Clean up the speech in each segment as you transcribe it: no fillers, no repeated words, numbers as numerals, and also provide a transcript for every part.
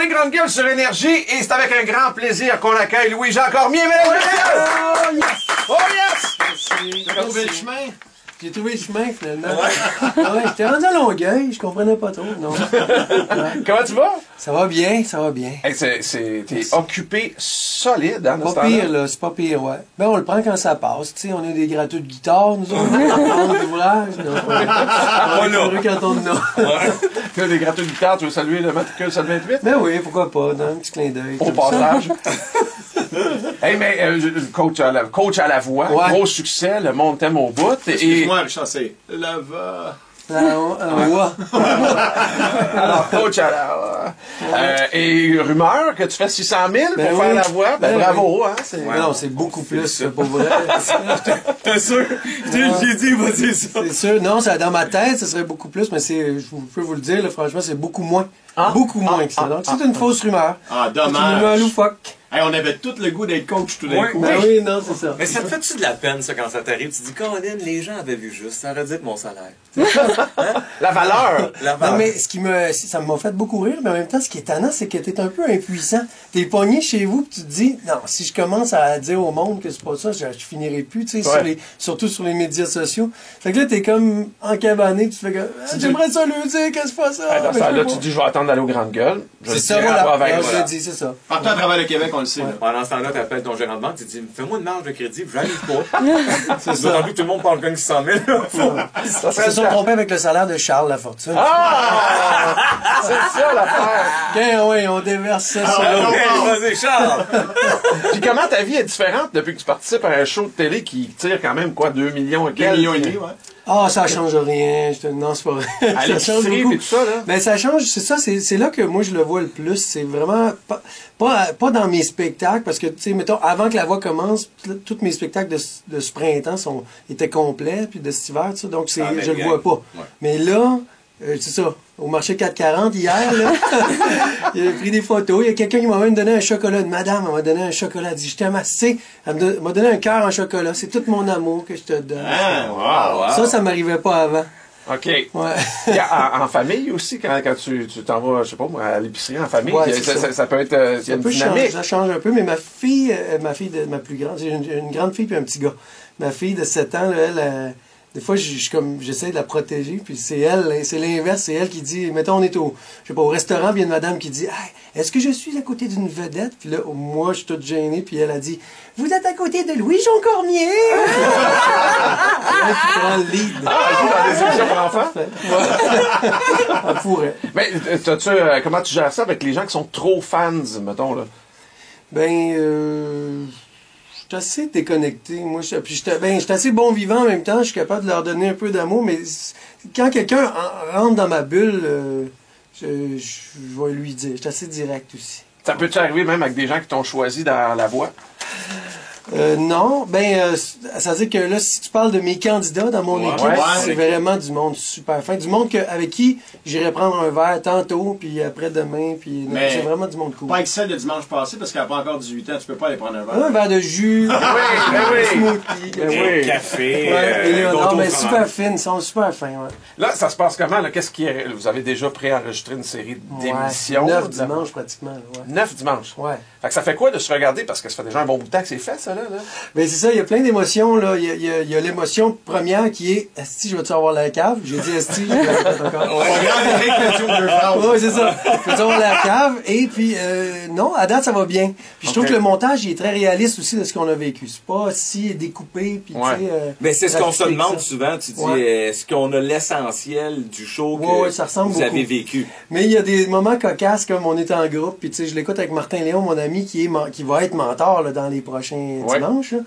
les grandes gueules sur Énergie et c'est avec un grand plaisir qu'on accueille Louis-Jean Cormier, mesdames et messieurs! Oh yes! T'as trouvé le chemin? J'ai trouvé le chemin, finalement. Ouais, j'étais rendu à Longueuil, je comprenais pas trop, non. Ouais. Comment tu vas? Ça va bien, ça va bien. Hey, t'es occupé solide, hein, dans ce Pas temps-là? pire, là, c'est pas pire, ouais. Ben, on le prend quand ça passe, tu sais, on a des gratteux de guitare, nous autres. On a d'ouvrage, on est quand on en a. Tu as des gratteux de guitare, tu veux saluer le matricule 728? Ben oui, pourquoi pas, dans un petit clin d'œil. Au passage. Hey, mais coach à la voix, Ouais. gros succès, le monde t'aime au bout. Et Excuse-moi, Richard, c'est la va. alors, coach à la et rumeur que tu fais 600 000 pour Ben faire oui. la voix, ben Ben bravo, oui. hein. C'est... Mais non, c'est beaucoup plus, c'est pas vrai. T'es sûr? J'ai dit, va dire ça. C'est sûr, non, ça, dans ma tête, ce serait beaucoup plus, mais je peux vous le dire, là, franchement, c'est beaucoup moins. Ah? Beaucoup moins que ça. Donc, c'est une fausse rumeur. Ah, C'est une rumeur dommage. loufoque. Hey, on avait tout le goût d'être coach tout d'un Ouais. coup. Ben oui, non, c'est ça. Mais ça te fait-tu de la peine, ça, quand ça t'arrive? Tu dis, Colin, les gens avaient vu juste, ça aurait dit mon salaire. La valeur. La Non, valeur. mais ça m'a fait beaucoup rire, mais en même temps, ce qui est étonnant, c'est que t'es un peu impuissant. T'es pogné chez vous, pis tu te dis, non, si je commence à dire au monde que c'est pas ça, je finirai plus, tu sais, Ouais. surtout sur les médias sociaux. Fait que là, t'es comme encabané, tu fais que, j'aimerais ça lui dire que c'est pas ça. Dans mais ce temps-là, je peux tu pas. dis, je vais attendre d'aller aux grandes gueules. Je C'est le ça, dirai à voilà. la province. Je l'ai dit, c'est ça. Partout à travers le Québec, on le sait. Là. Pendant ce temps-là, t'appelles ton gérant de banque, tu dis, fais-moi une marge de crédit, puis j'arrive pas. C'est D'autant ça. plus que tout le monde parle comme 600 000. Ça Ils serait se sont ça. trompés avec le salaire de Charles Lafortune. Ah! C'est ça l'affaire. Ben oui, on déverse ça sur Ah, l'autre. Hey, vas-y, Charles! Puis comment ta vie est différente depuis que tu participes à un show de télé qui tire quand même, quoi, 2 millions et 2 quelques? millions et demi, ouais. Ah, ça change rien. Non, c'est pas vrai. À Ça change l'épicerie beaucoup. et tout ça, là. Ben, ça change, c'est ça, c'est là que moi je le vois le plus. C'est vraiment pas dans mes spectacles, parce que, tu sais, mettons, avant que la voix commence, tous mes spectacles de ce printemps étaient complets, puis de cet hiver, tout ça, donc Ah, mais je le bien. vois pas. Ouais. Mais là, c'est ça, au marché 440 hier, là, il a pris des photos, il y a quelqu'un qui m'a même donné un chocolat, une madame elle m'a donné un chocolat, elle dit, je t'aime assez, elle m'a donné un cœur en chocolat, c'est tout mon amour que je te donne. Ah, wow. Ça m'arrivait pas avant. OK. Ouais. Il y a en famille aussi, quand tu t'en vas, je sais pas moi, à l'épicerie en famille, Ouais, il y a- c'est ça. ça peut être il y a une dynamique. Ça change un peu, mais ma fille ma plus grande, j'ai une grande fille puis un petit gars. Ma fille de 7 ans, là, elle, des fois, j'essaie de la protéger, puis c'est l'inverse, c'est elle qui dit, mettons, on est je sais pas, au restaurant, puis il y a une madame qui dit, hey, est-ce que je suis à côté d'une vedette? Puis là, moi, je suis toute gênée, puis elle a dit, vous êtes à côté de Louis-Jean Cormier! Elle qui prend le lead. Elle joue dans des émissions pour enfants? Elle pourrait. Mais comment tu gères ça avec les gens qui sont trop fans, mettons, là? Ben, je suis assez déconnecté. Moi, puis je suis assez bon vivant en même temps. Je suis capable de leur donner un peu d'amour, mais quand quelqu'un rentre dans ma bulle, je vais lui dire. Je suis assez direct aussi. Ça peut-tu arriver même avec des gens qui t'ont choisi dans la voix? Non, ça veut dire que là, si tu parles de mes candidats dans mon équipe, ouais. c'est vraiment du monde super fin. Du monde avec qui j'irai prendre un verre tantôt, puis après-demain, puis Mais c'est vraiment du monde cool. Pas avec celle de dimanche passé, parce qu'elle n'a pas encore 18 ans, tu peux pas aller prendre un verre. Un verre de jus, oui. un smoothie. Ben oui. Café, Ouais, et là, non, gâteau mais fromage. super fines, ils sont super fins, ouais. Là, ça se passe comment? Là? Vous avez déjà préenregistré une série d'émissions? 9 dimanches pratiquement. Ouais. 9 dimanches. Ouais. Fait que ça fait quoi de se regarder? Parce que ça fait déjà un bon bout de temps que c'est fait, ça, là. Ben c'est ça, il y a plein d'émotions, là. Il y a l'émotion première qui est Esti, je vais-tu avoir la cave? J'ai dit Esti, je l'ai pas encore. Ouais, c'est ça. Je vais-tu avoir la cave? Et puis, non, à date, ça va bien. Puis je trouve que le montage, il est très réaliste aussi de ce qu'on a vécu. C'est pas si découpé, puis Ouais. tu sais... Mais c'est ce qu'on se trafiqué que demande ça. souvent. Tu dis, Ouais. est-ce qu'on a l'essentiel du show que Ouais, ça ressemble vous avez beaucoup. vécu? Mais il y a des moments cocasses comme on est en groupe, puis tu sais, je l'écoute avec Martin Léon, mon ami, qui va être mentor là, dans les prochains dimanches. Là.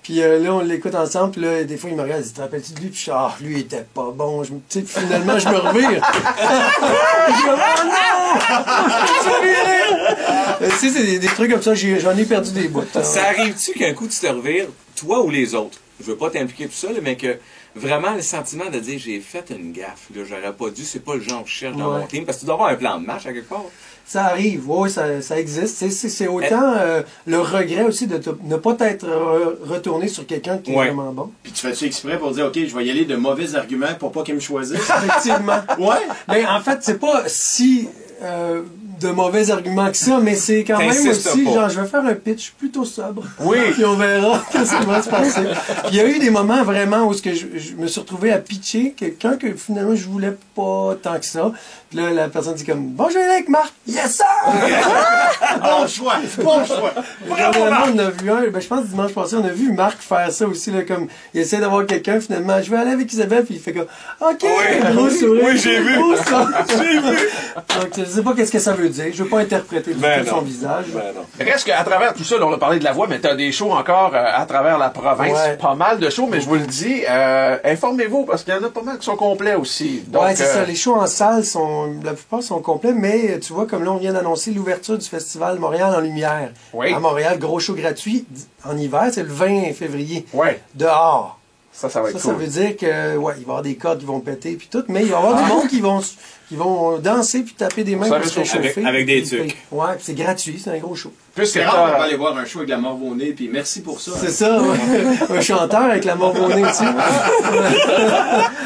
Puis là, on l'écoute ensemble, puis là, des fois, il me regarde, il dit, te rappelles-tu de lui? Puis je suis, lui, il était pas bon. Tu sais, finalement, je me revire. Je dis, oh non! Tu sais, c'est des trucs comme ça, j'en ai perdu des bouts. Hein. Ça arrive-tu qu'un coup, tu te revires, toi ou les autres? Je veux pas t'impliquer tout ça, là, mais que vraiment le sentiment de dire, j'ai fait une gaffe, là, j'aurais pas dû, c'est pas le genre que je cherche dans mon team, parce que tu dois avoir un plan de match à quelque part. Ça arrive, oui, ça existe. C'est autant le regret aussi de ne pas être retourné sur quelqu'un qui est vraiment bon. Puis tu fais-tu exprès pour dire, OK, je vais y aller de mauvais arguments pour pas qu'ils me choisissent? Effectivement. Ouais. Mais en fait, c'est pas si de mauvais arguments que ça, mais c'est quand même T'insistes aussi, pas. genre, je vais faire un pitch plutôt sobre. Oui. Puis on verra qu'est-ce qui va se passer. Puis il y a eu des moments vraiment où je me suis retrouvé à pitcher quelqu'un que finalement je voulais pas tant que ça. Puis là, la personne dit comme, bonjour avec Marc, yes sir! Bon choix, bon choix. Bravo, Finalement, Marc. on a vu je pense dimanche passé, on a vu Marc faire ça aussi, là, comme, il essaie d'avoir quelqu'un, finalement, je vais aller avec Isabelle, puis il fait comme, ok, gros sourire. Oui, j'ai vu. Gros sourire. J'ai vu. Donc, je sais pas qu'est-ce que ça veut dire, je veux pas interpréter du Ben tout non. son visage. Ben non. Reste qu'à travers tout ça, là, on a parlé de la voix, mais t'as des shows encore à travers la province. Ouais. Pas mal de shows, mais je vous le dis, informez-vous, parce qu'il y en a pas mal qui sont complets aussi. Donc, Ouais, c'est ça. Les shows en salle la plupart sont complets, mais tu vois, comme là, on vient d'annoncer l'ouverture du festival Montréal en lumière. Oui. À Montréal, gros show gratuit en hiver, c'est le 20 février. Ouais. Dehors. Ça va être Ça cool. veut dire que, ouais, il va y avoir des cordes qui vont péter puis tout, mais il va y avoir du monde qui vont danser puis taper des mains Ça pour se va être réchauffer. avec des Puis, trucs. ouais, puis c'est gratuit, c'est un gros show. Puisque C'est rare de pas t'as... aller voir un show avec la morve au nez, puis merci pour ça. C'est ça, ouais. Un chanteur avec la mort au nez dessus.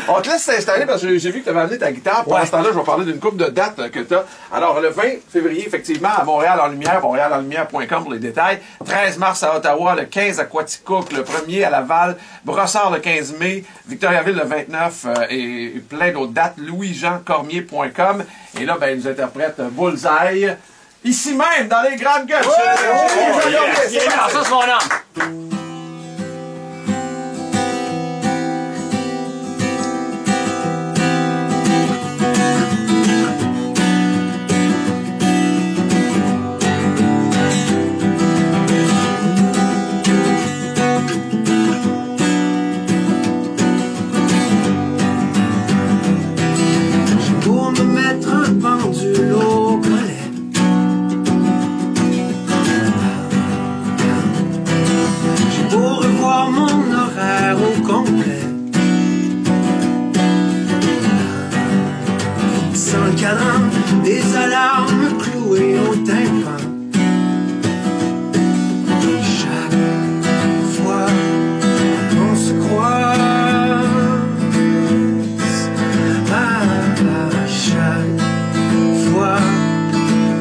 On te laisse s'installer parce que j'ai vu que tu avais amené ta guitare. Pour Ouais. l'instant-là, je vais parler d'une couple de dates que tu as. Alors, le 20 février, effectivement, à Montréal en Lumière, montréalenlumière.com pour les détails. 13 mars à Ottawa, le 15 à Quaticook, le 1er à Laval, Brossard le 15 mai, Victoriaville le 29 et plein d'autres dates. louisjeancormier.com. Et là, ben, il nous interprète Bullseye. Ici même, dans les grandes gueules. Ça, c'est mon nom. Pour me mettre un pendule au collet. J'ai beau revoir mon horaire au complet. Sans le cadran, des alarmes clouées au tympan. Chaque fois qu'on se croise, à chaque fois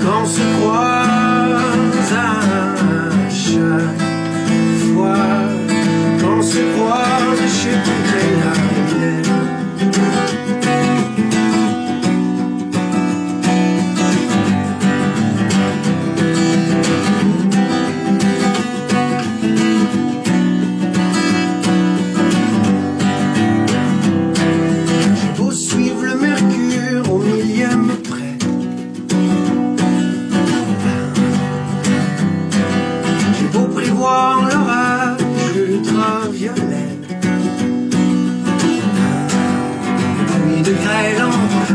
qu'on se croise, à chaque fois qu'on se croise, je sais plus quelle heure il est. J'ai beau suivre le mercure au millième près. J'ai beau prévoir l'orage ultraviolet. Nuit de grêle,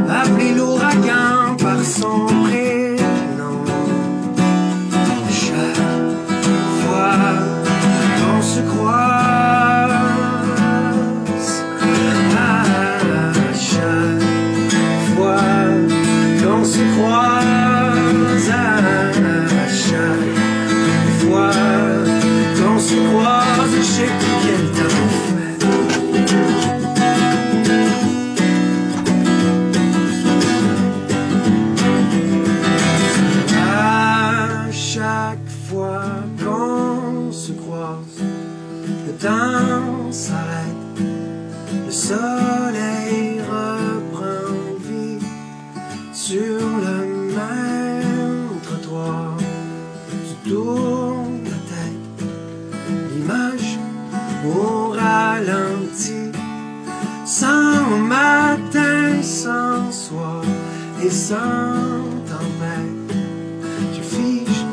appelé l'ouragan par son prénom. Chaque fois qu'on se croise, à chaque fois qu'on se croise, à chaque fois qu'on se croise, je sais plus quel temps on fait. À chaque fois qu'on se croise, le temps s'arrête, le soleil reprend vie sur le même trottoir. Tu tournes la tête, l'image au ralenti, sans matin, sans soir et sans tempête. Je fige,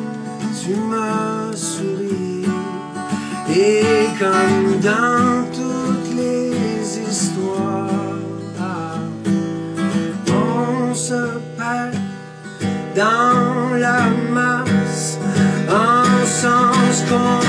tu me souris, et comme dans toutes les histoires, on se perd dans la masse, en sens qu'on